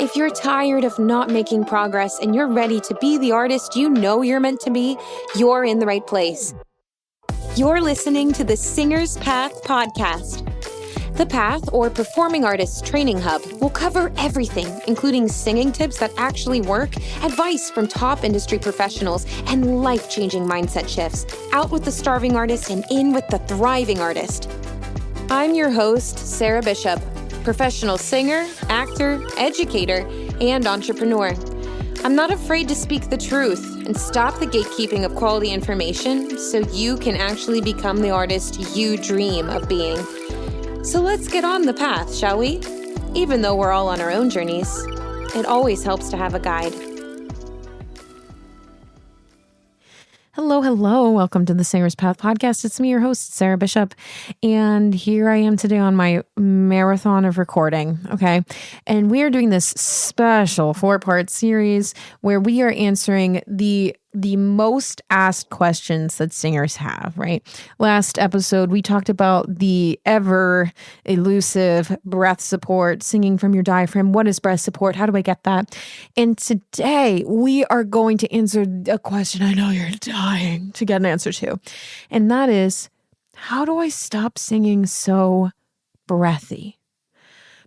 If you're tired of not making progress and you're ready to be the artist you know you're meant to be, you're in the right place. You're listening to the Singer's Path podcast. The Path, or Performing Artists Training Hub, will cover everything, including singing tips that actually work, advice from top industry professionals, and life-changing mindset shifts. Out with the starving artist and in with the thriving artist. I'm your host, Sarah Bishop, professional singer, actor, educator, and entrepreneur. I'm not afraid to speak the truth and stop the gatekeeping of quality information so you can actually become the artist you dream of being. So let's get on the path, shall we? Even though we're all on our own journeys, it always helps to have a guide. Hello. Welcome to the Singer's Path podcast. It's me, your host, Sarah Bishop. And here I am today on my marathon of recording. Okay. And we are doing this special 4-part series where we are answering the most asked questions that singers have, right? Last episode, we talked about the ever elusive breath support, singing from your diaphragm. What is breath support? How do I get that? And today we are going to answer a question I know you're dying to get an answer to. And that is, how do I stop singing so breathy?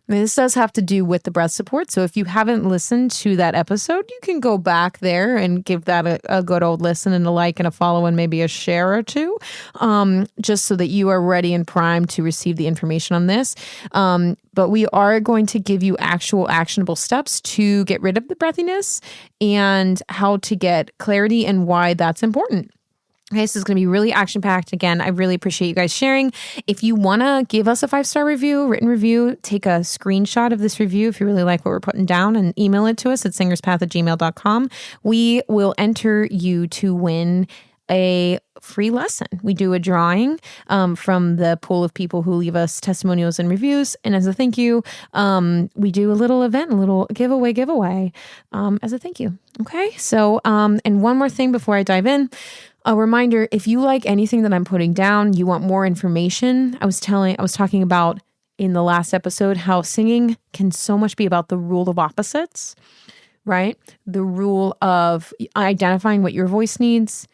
Now, this does have to do with the breath support. So if you haven't listened to that episode, you can go back there and give that a good old listen and a like and a follow and maybe a share or two, just so that you are ready and primed to receive the information on this. But we are going to give you actual actionable steps to get rid of the breathiness and how to get clarity and why that's important. Okay, this is going to be really action-packed. Again, I really appreciate you guys sharing. If you want to give us a 5-star review, written review, take a screenshot of this review if you really like what we're putting down and email it to us at singerspath@gmail.com. We will enter you to win a free lesson. We do a drawing from the pool of people who leave us testimonials and reviews. And as a thank you, we do a little event, a little giveaway as a thank you. Okay, so and one more thing before I dive in. A reminder, if you like anything that I'm putting down, you want more information, I was talking about in the last episode how singing can so much be about the rule of opposites, right? The rule of identifying what your voice needs,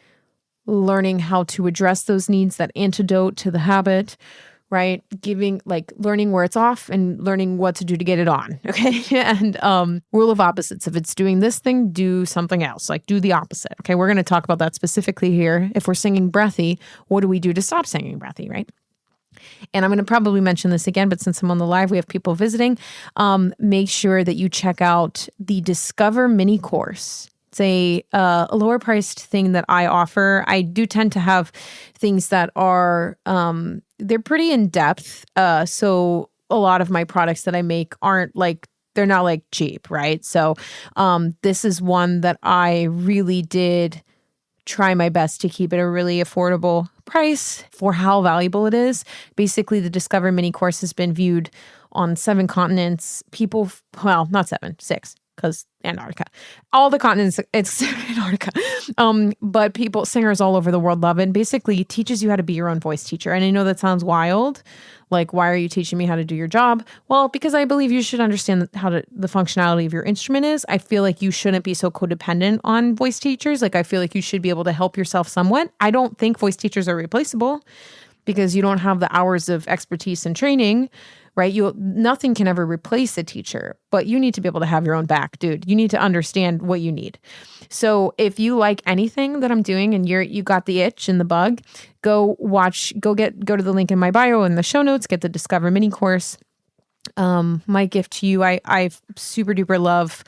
learning how to address those needs, that antidote to the habit, right? Learning where it's off and learning what to do to get it on. Okay. And rule of opposites. If it's doing this thing, do something else. Like do the opposite. Okay. We're going to talk about that specifically here. If we're singing breathy, what do we do to stop singing breathy, right? And I'm going to probably mention this again, but since I'm on the live, we have people visiting. Make sure that you check out the Discover mini course. It's a lower priced thing that I offer. I do tend to have things that are, they're pretty in depth. So a lot of my products that I make they're not like cheap, right? So this is one that I really did try my best to keep at a really affordable price for how valuable it is. Basically, the Discover mini course has been viewed on 7 continents. Not 7, 6. Because Antarctica, all the continents, it's Antarctica. But singers all over the world love it. And basically, it teaches you how to be your own voice teacher. And I know that sounds wild. Like, why are you teaching me how to do your job? Well, because I believe you should understand the functionality of your instrument is. I feel like you shouldn't be so codependent on voice teachers. Like, I feel like you should be able to help yourself somewhat. I don't think voice teachers are replaceable because you don't have the hours of expertise and training, right? Nothing can ever replace a teacher, but you need to be able to have your own back, dude. You need to understand what you need. So if you like anything that I'm doing and you got the itch and the bug, go to the link in my bio in the show notes, get the Discover mini course. My gift to you, I super duper love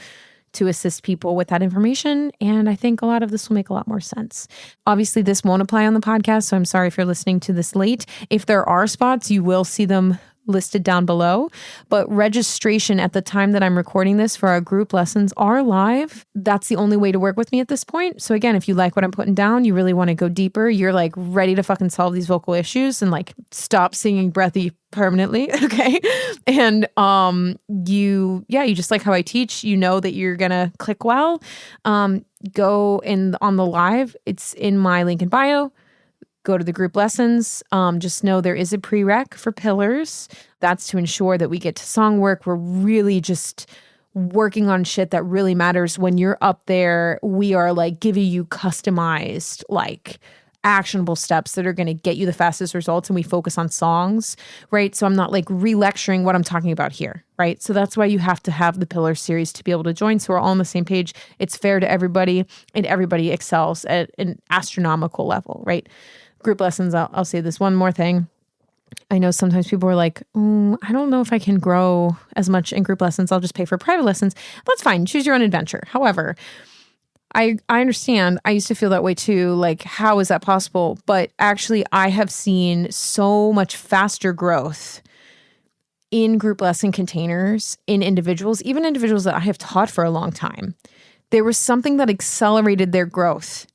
to assist people with that information. And I think a lot of this will make a lot more sense. Obviously, this won't apply on the podcast, so I'm sorry if you're listening to this late. If there are spots, you will see them listed down below, but registration at the time that I'm recording this for our group lessons are live. That's the only way to work with me at this point. So again, if you like what I'm putting down, you really want to go deeper, you're like ready to fucking solve these vocal issues and like stop singing breathy permanently. Okay. And you just like how I teach, you know that you're gonna click well. Go on the live. It's in my link in bio. Go to the group lessons. Just know there is a prereq for pillars. That's to ensure that we get to song work. We're really just working on shit that really matters. When you're up there, we are like giving you customized, like actionable steps that are going to get you the fastest results. And we focus on songs, right? So I'm not like re-lecturing what I'm talking about here, right? So that's why you have to have the Pillar series to be able to join. So we're all on the same page. It's fair to everybody and everybody excels at an astronomical level, right? Group lessons, I'll say this one more thing. I know sometimes people are like, I don't know if I can grow as much in group lessons. I'll just pay for private lessons. That's fine. Choose your own adventure. However, I understand. I used to feel that way too. Like, how is that possible? But actually, I have seen so much faster growth in group lesson containers, in individuals, even individuals that I have taught for a long time. There was something that accelerated their growth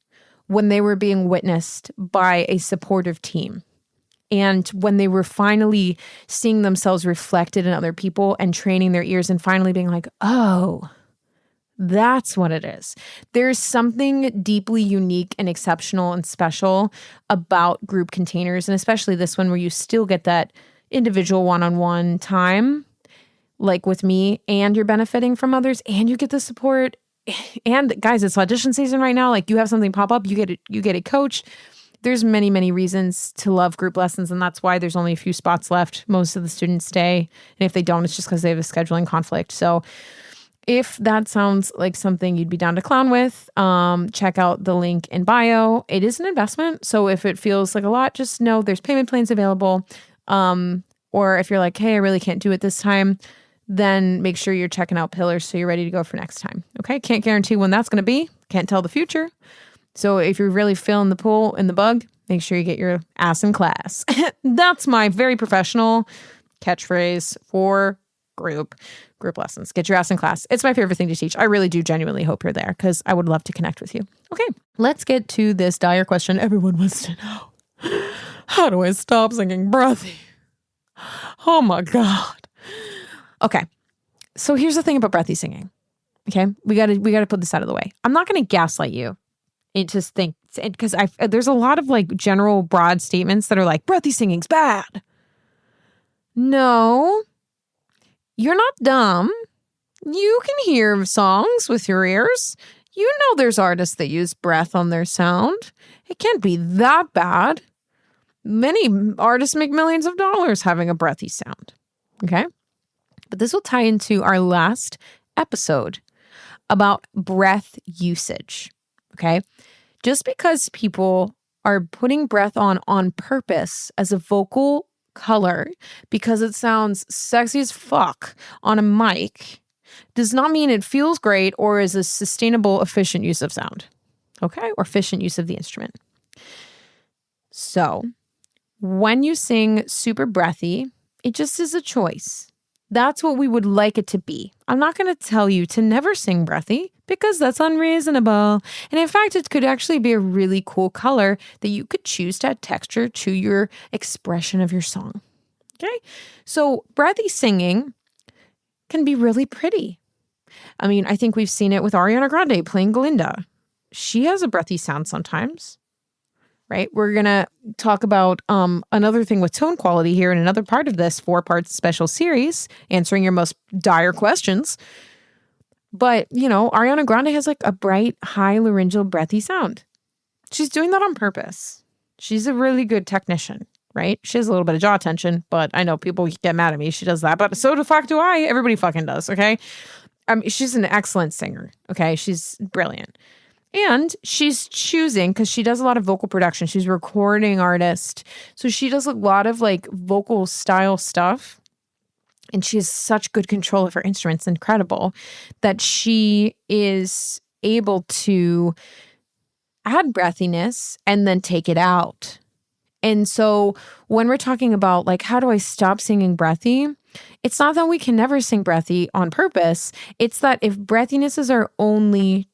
when they were being witnessed by a supportive team. And when they were finally seeing themselves reflected in other people and training their ears and finally being like, oh, that's what it is. There's something deeply unique and exceptional and special about group containers, and especially this one where you still get that individual one-on-one time, like with me, and you're benefiting from others, and you get the support. And guys, it's audition season right now. Like, you have something pop up, you get it coached. There's many, many reasons to love group lessons, and that's why there's only a few spots left. Most of the students stay, and if they don't, it's just because they have a scheduling conflict. So if that sounds like something you'd be down to clown with, check out the link in bio. It is an investment, so if it feels like a lot, just know there's payment plans available. Or if you're like, hey, I really can't do it this time, then make sure you're checking out Pillars so you're ready to go for next time. Okay, can't guarantee when that's going to be. Can't tell the future. So if you're really feeling the pull and the bug, make sure you get your ass in class. That's my very professional catchphrase for group lessons. Get your ass in class. It's my favorite thing to teach. I really do genuinely hope you're there because I would love to connect with you. Okay, let's get to this dire question everyone wants to know. How do I stop singing Breathy? Oh my God. Okay, so here's the thing about Breathy singing. Okay, we gotta put this out of the way. I'm not gonna gaslight you. It just think, because there's a lot of like general broad statements that are like, Breathy singing's bad. No, you're not dumb. You can hear songs with your ears. You know there's artists that use breath on their sound. It can't be that bad. Many artists make millions of dollars having a breathy sound. Okay? But this will tie into our last episode about breath usage. Okay? Just because people are putting breath on purpose as a vocal color because it sounds sexy as fuck on a mic does not mean it feels great or is a sustainable, efficient use of sound. Okay? Or efficient use of the instrument. So, when you sing super breathy, it just is a choice. That's what we would like it to be. I'm not going to tell you to never sing breathy because that's unreasonable. And in fact, it could actually be a really cool color that you could choose to add texture to your expression of your song. Okay? So breathy singing can be really pretty. I mean, I think we've seen it with Ariana Grande playing Glinda. She has a breathy sound sometimes. Right? We're going to talk about another thing with tone quality here in another part of this 4-part special series, answering your most dire questions. But, you know, Ariana Grande has like a bright, high laryngeal breathy sound. She's doing that on purpose. She's a really good technician, right? She has a little bit of jaw tension, but I know people get mad at me. She does that, but so the fuck do I. Everybody fucking does, okay? She's an excellent singer, okay? She's brilliant. And she's choosing, because she does a lot of vocal production. She's a recording artist. So she does a lot of like vocal style stuff. And she has such good control of her instruments, incredible, that she is able to add breathiness and then take it out. And so when we're talking about like, how do I stop singing breathy? It's not that we can never sing breathy on purpose. It's that if breathiness is our only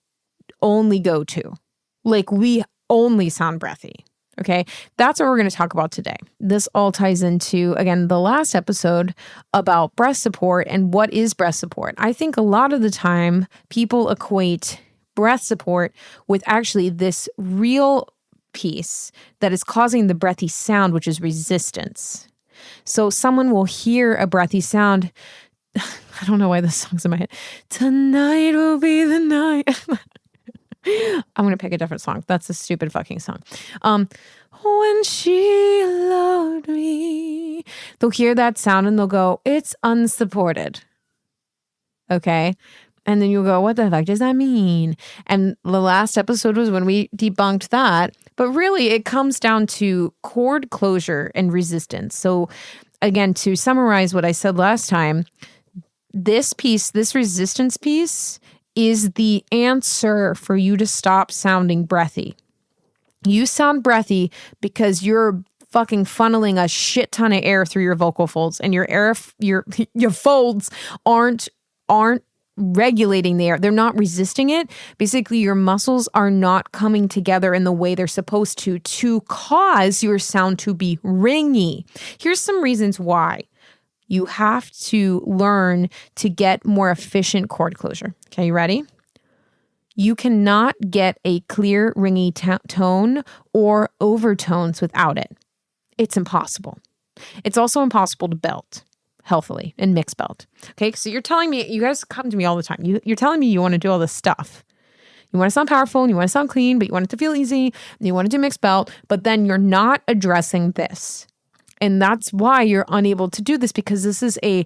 go-to, like we only sound breathy. Okay, that's what we're going to talk about today. This all ties into, again, the last episode about breath support and what is breath support. I think a lot of the time people equate breath support with actually this real piece that is causing the breathy sound, which is resistance. So someone will hear a breathy sound. I don't know why this song's in my head. Tonight will be the night. I'm going to pick a different song. That's a stupid fucking song. When she loved me. They'll hear that sound and they'll go, it's unsupported. Okay. And then you'll go, what the fuck does that mean? And the last episode was when we debunked that. But really, it comes down to chord closure and resistance. So again, to summarize what I said last time, this resistance piece is the answer for you to stop sounding breathy. You sound breathy because you're fucking funneling a shit ton of air through your vocal folds, and your folds aren't regulating the air. They're not resisting it. Basically, your muscles are not coming together in the way they're supposed to cause your sound to be ringy. Here's some reasons why. You have to learn to get more efficient chord closure. Okay, you ready? You cannot get a clear, ringy tone or overtones without it. It's impossible. It's also impossible to belt healthily and mix belt. Okay, so you're telling me, you guys come to me all the time. You're telling me you want to do all this stuff. You want to sound powerful and you want to sound clean, but you want it to feel easy and you want to do mixed belt, but then you're not addressing this. And that's why you're unable to do this, because this is a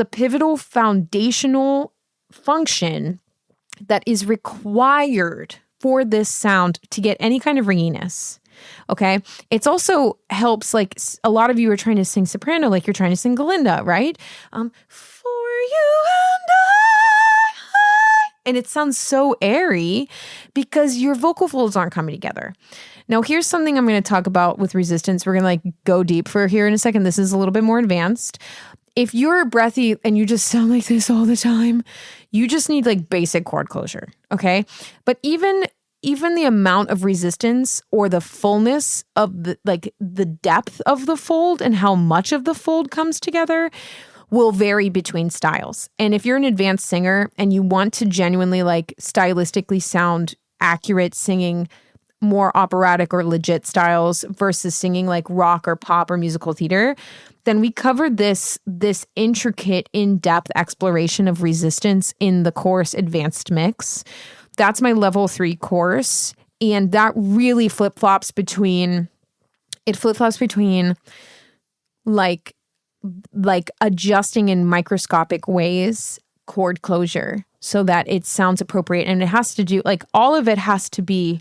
pivotal foundational function that is required for this sound to get any kind of ringiness. Okay. It's also helps, like a lot of you are trying to sing soprano, like you're trying to sing Galinda, right? For you and I. And it sounds so airy because your vocal folds aren't coming together. Now, here's something I'm going to talk about with resistance. We're going to go deep for here in a second. This is a little bit more advanced. If you're breathy and you just sound like this all the time, you just need like basic chord closure. Okay. But even the amount of resistance or the fullness of the depth of the fold and how much of the fold comes together will vary between styles. And if you're an advanced singer and you want to genuinely like stylistically sound accurate, singing more operatic or legit styles versus singing like rock or pop or musical theater, then we covered this intricate, in-depth exploration of resistance in the course Advanced Mix. That's my level 3 course. And that really flip-flops between like adjusting in microscopic ways chord closure so that it sounds appropriate. And it has to do, like, all of it has to be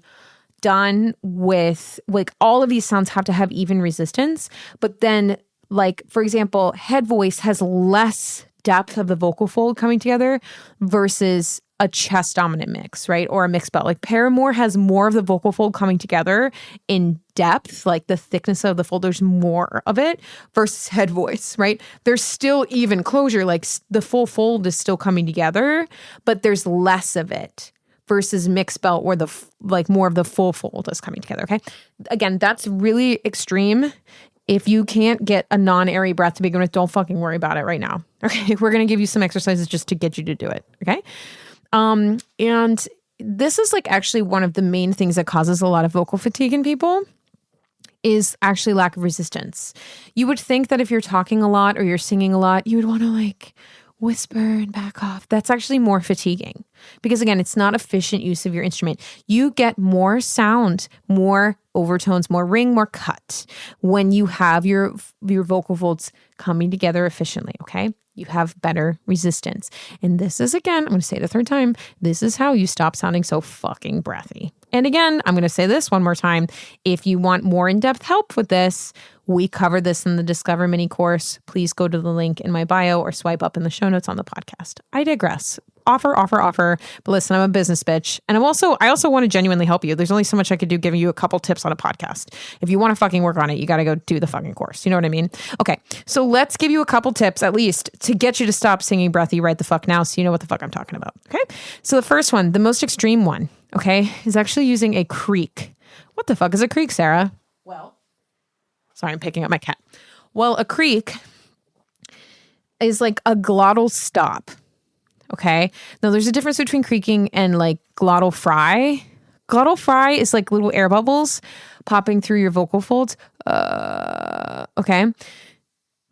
done with, like, all of these sounds have to have even resistance. But then, like, for example, head voice has less depth of the vocal fold coming together versus a chest dominant mix, right? Or a mixed belt. Like Paramore has more of the vocal fold coming together in depth, like the thickness of the fold, there's more of it versus head voice, right? There's still even closure, like the full fold is still coming together, but there's less of it versus mixed belt where more of the full fold is coming together, okay? Again, that's really extreme. If you can't get a non-airy breath to begin with, don't fucking worry about it right now. Okay, we're going to give you some exercises just to get you to do it. Okay. And this is like actually one of the main things that causes a lot of vocal fatigue in people is actually lack of resistance. You would think that if you're talking a lot or you're singing a lot, you would want to like whisper and back off. That's actually more fatiguing because again, it's not efficient use of your instrument. You get more sound, more overtones, more ring, more cut when you have your vocal folds coming together efficiently, okay? You have better resistance. And this is, again, I'm going to say it a third time, this is how you stop sounding so fucking breathy. And again, I'm going to say this one more time. If you want more in-depth help with this, we cover this in the Discover Mini course. Please go to the link in my bio or swipe up in the show notes on the podcast. I digress. Offer. But listen, I'm a business bitch. And I also want to genuinely help you. There's only so much I could do giving you a couple tips on a podcast. If you want to fucking work on it, you got to go do the fucking course. You know what I mean? Okay. So let's give you a couple tips at least to get you to stop singing breathy right the fuck now so you know what the fuck I'm talking about. Okay. So the first one, the most extreme one, okay, is actually using a creak. What the fuck is a creak, Sarah? Well, sorry, I'm picking up my cat. Well, a creak is like a glottal stop. Okay. Now there's a difference between creaking and like glottal fry. Glottal fry is like little air bubbles popping through your vocal folds. Okay.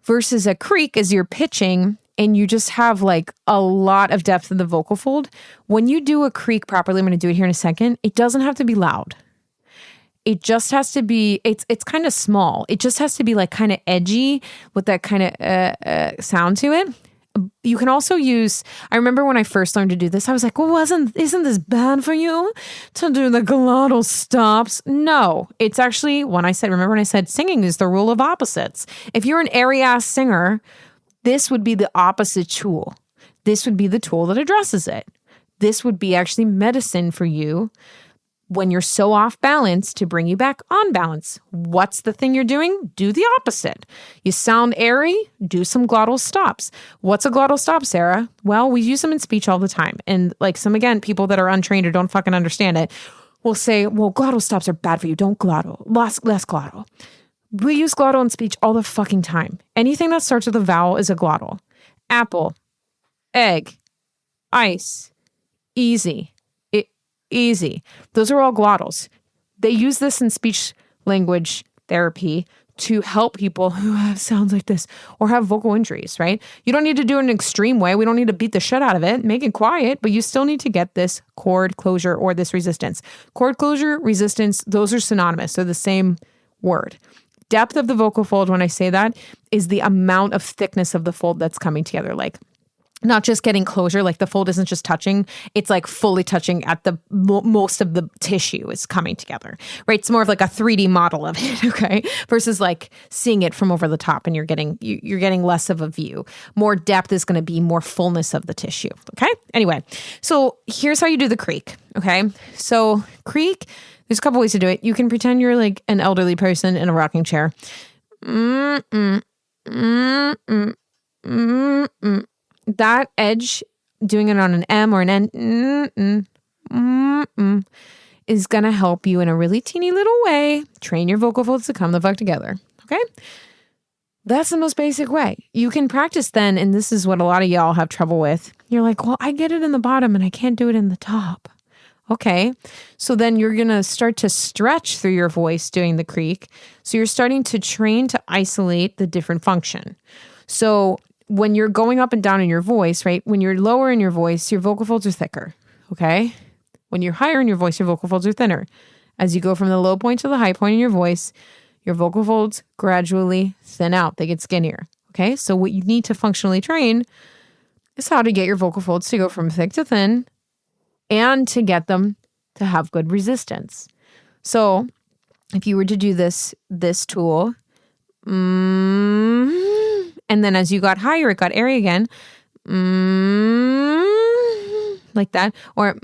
Versus a creak is you're pitching and you just have like a lot of depth in the vocal fold. When you do a creak properly, I'm going to do it here in a second. It doesn't have to be loud. It just has to be, it's kind of small. It just has to be like kind of edgy with that kind of sound to it. You can also use, I remember when I first learned to do this, I was like, well, isn't this bad for you to do the glottal stops? No, it's actually, remember when I said singing is the rule of opposites. If you're an airy ass singer, this would be the opposite tool. This would be the tool that addresses it. This would be actually medicine for you when you're so off balance to bring you back on balance. What's the thing you're doing? Do the opposite. You sound airy, do some glottal stops. What's a glottal stop, Sarah? Well, we use them in speech all the time. And like people that are untrained or don't fucking understand it will say, well, glottal stops are bad for you. Don't glottal. Less glottal. We use glottal in speech all the fucking time. Anything that starts with a vowel is a glottal. Apple, egg, ice, easy. Easy. Those are all glottals. They use this in speech language therapy to help people who have sounds like this or have vocal injuries, right? You don't need to do it in an extreme way. We don't need to beat the shit out of it. Make it quiet, but you still need to get this chord closure or this resistance. Chord closure, resistance, those are synonymous. They're the same word. Depth of the vocal fold, when I say that, is the amount of thickness of the fold that's coming together. Like, not just getting closure, like the fold isn't just touching, it's like fully touching at the most of the tissue is coming together, right? It's more of like a 3D model of it, okay? Versus like seeing it from over the top and you're getting less of a view. More depth is going to be more fullness of the tissue, okay? Anyway, so here's how you do the creak, okay? So creak, there's a couple ways to do it. You can pretend you're like an elderly person in a rocking chair. That edge, doing it on an M or an N, is going to help you in a really teeny little way train your vocal folds to come the fuck together. Okay? That's the most basic way. You can practice then, and this is what a lot of y'all have trouble with. You're like, well, I get it in the bottom and I can't do it in the top. Okay. So then you're going to start to stretch through your voice doing the creak. So you're starting to train to isolate the different function. So when you're going up and down in your voice, right? When you're lower in your voice, your vocal folds are thicker, okay? When you're higher in your voice, your vocal folds are thinner. As you go from the low point to the high point in your voice, your vocal folds gradually thin out. They get skinnier, okay? So what you need to functionally train is how to get your vocal folds to go from thick to thin and to get them to have good resistance. So if you were to do this tool, and then as you got higher, it got airy again. Like that. Or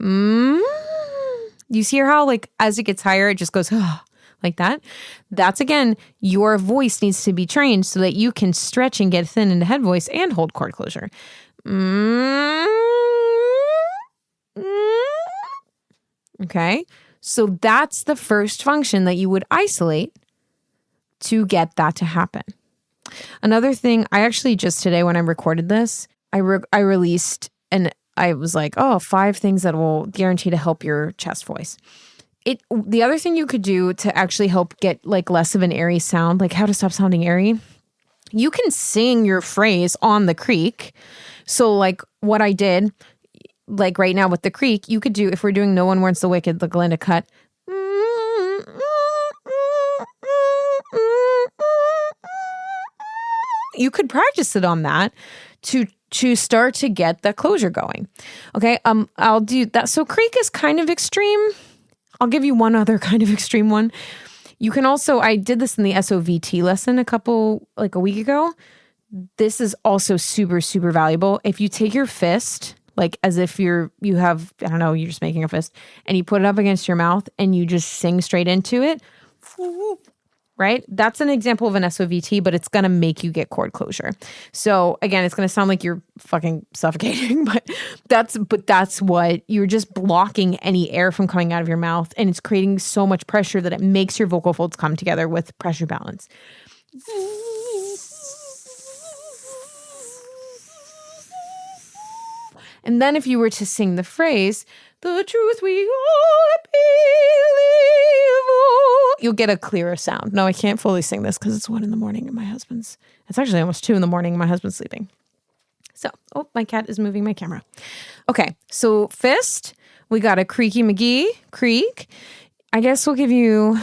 you see how like as it gets higher, it just goes like that. That's again, your voice needs to be trained so that you can stretch and get thin into head voice and hold chord closure. Okay. So that's the first function that you would isolate to get that to happen. Another thing, I actually just today when I recorded this, I released and I was like, 5 things that will guarantee to help your chest voice. The other thing you could do to actually help get like less of an airy sound, like how to stop sounding airy, you can sing your phrase on the creak. So like what I did, like right now with the creak, you could do, if we're doing No One Warns the Wicked, the Glinda cut, you could practice it on that to start to get the closure going. Okay, I'll do that. So creak is kind of extreme. I'll give you one other kind of extreme one. You can also, I did this in the SOVT lesson a week ago. This is also super, super valuable. If you take your fist, like as if you have, I don't know, you're just making a fist, and you put it up against your mouth and you just sing straight into it, right? That's an example of an SOVT, but it's going to make you get chord closure. So again, it's going to sound like you're fucking suffocating, but that's what you're just blocking any air from coming out of your mouth. And it's creating so much pressure that it makes your vocal folds come together with pressure balance. And then if you were to sing the phrase, the truth we all believe, you'll get a clearer sound. No, I can't fully sing this because it's 1 a.m. and it's actually almost 2 a.m. and my husband's sleeping. So, oh, my cat is moving my camera. Okay, so fist, we got a creaky McGee, creak. I guess we'll give you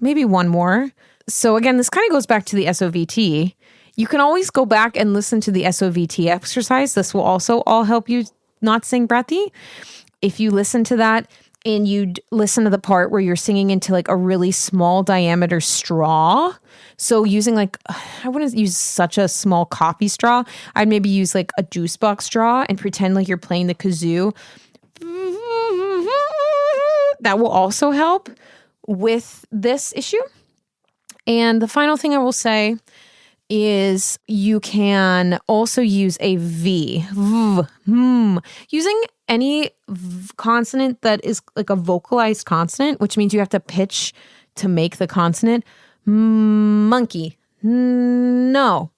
maybe one more. So again, this kind of goes back to the SOVT. You can always go back and listen to the SOVT exercise. This will also all help you not sing breathy. If you listen to that and you listen to the part where you're singing into like a really small diameter straw. So using like, I wouldn't use such a small coffee straw. I'd maybe use like a juice box straw and pretend like you're playing the kazoo. That will also help with this issue. And the final thing I will say is you can also use a V. Using any consonant that is like a vocalized consonant, which means you have to pitch to make the consonant. Monkey. No.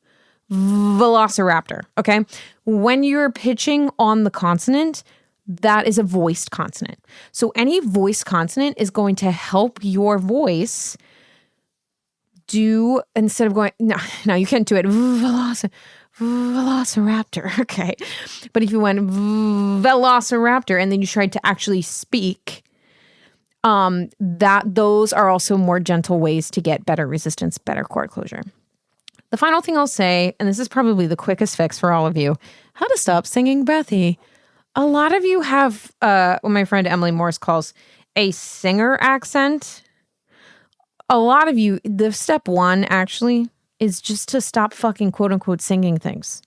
Velociraptor. Okay. When you're pitching on the consonant, that is a voiced consonant. So any voiced consonant is going to help your voice do, instead of going, no, you can't do it. Velociraptor. Okay. But if you went Velociraptor and then you tried to actually speak, those are also more gentle ways to get better resistance, better chord closure. The final thing I'll say, and this is probably the quickest fix for all of you, how to stop singing breathy. A lot of you have what my friend Emily Morse calls a singer accent. A lot of you, the step one actually is just to stop fucking quote unquote singing things.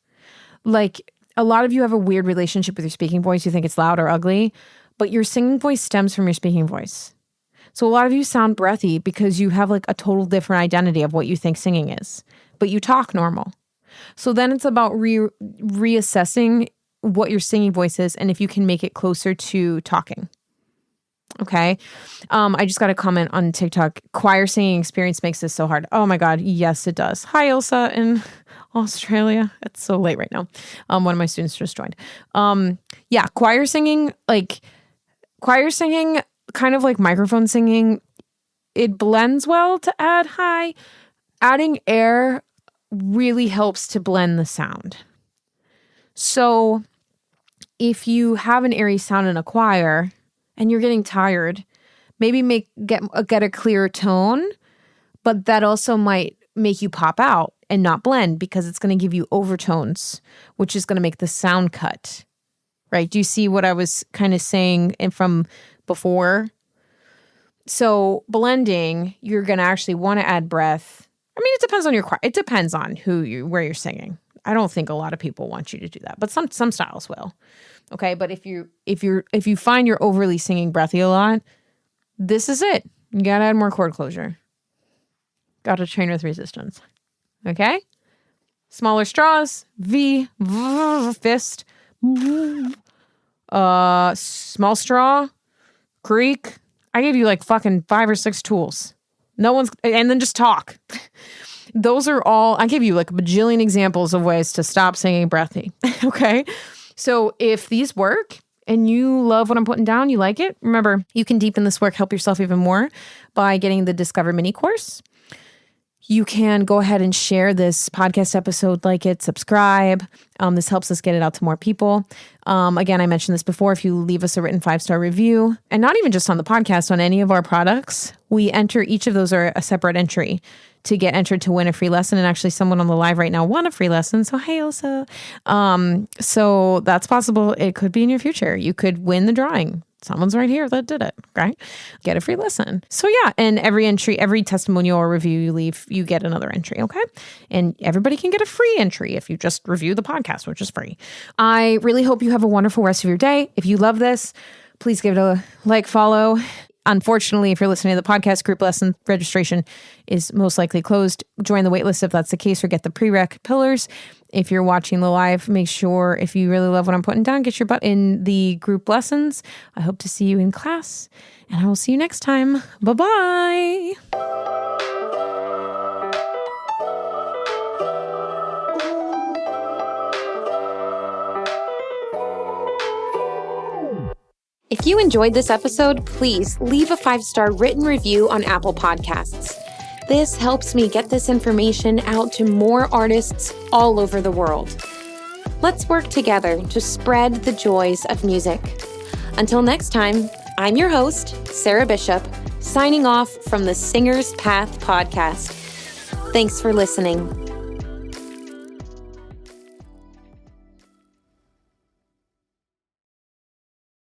Like a lot of you have a weird relationship with your speaking voice. You think it's loud or ugly, but your singing voice stems from your speaking voice. So a lot of you sound breathy because you have like a total different identity of what you think singing is, but you talk normal. So then it's about reassessing what your singing voice is and if you can make it closer to talking. Okay. I just got a comment on TikTok. Choir singing experience makes this so hard. Oh my God. Yes, it does. Hi, Ilsa in Australia. It's so late right now. One of my students just joined. Yeah, choir singing, kind of like microphone singing, it blends well to add high. Adding air really helps to blend the sound. So if you have an airy sound in a choir and you're getting tired, maybe get a clearer tone, but that also might make you pop out and not blend because it's going to give you overtones, which is going to make the sound cut, right? Do you see what I was kind of saying from before? So blending, you're going to actually want to add breath. I mean, it depends on your choir. It depends on where you're singing. I don't think a lot of people want you to do that, but some styles will. Okay, but if you find you're overly singing breathy a lot, this is it. You gotta add more chord closure. Gotta train with resistance. Okay, smaller straws, V, fist, small straw, creak. I gave you like fucking 5 or 6 tools. And then just talk. Those are all, I gave you like a bajillion examples of ways to stop singing breathy. Okay. So if these work and you love what I'm putting down, you like it, remember, you can deepen this work, help yourself even more by getting the Discover mini course. You can go ahead and share this podcast episode, like it, subscribe. This helps us get it out to more people. Again, I mentioned this before. If you leave us a written 5-star review, and not even just on the podcast, on any of our products, we enter each of those are a separate entry to get entered to win a free lesson. And actually someone on the live right now won a free lesson. So, hey, Elsa. So that's possible. It could be in your future. You could win the drawing. Someone's right here that did it, right? Get a free lesson. So yeah, and every entry, every testimonial or review you leave, you get another entry, okay? And everybody can get a free entry if you just review the podcast, which is free. I really hope you have a wonderful rest of your day. If you love this, please give it a like, follow. Unfortunately, if you're listening to the podcast, group lesson registration is most likely closed. Join the waitlist if that's the case, or get the prereq pillars. If you're watching the live, make sure, if you really love what I'm putting down, get your butt in the group lessons. I hope to see you in class, and I will see you next time. Bye-bye. If you enjoyed this episode, please leave a 5-star written review on Apple Podcasts. This helps me get this information out to more artists all over the world. Let's work together to spread the joys of music. Until next time, I'm your host, Sarah Bishop, signing off from the Singer's Path podcast. Thanks for listening.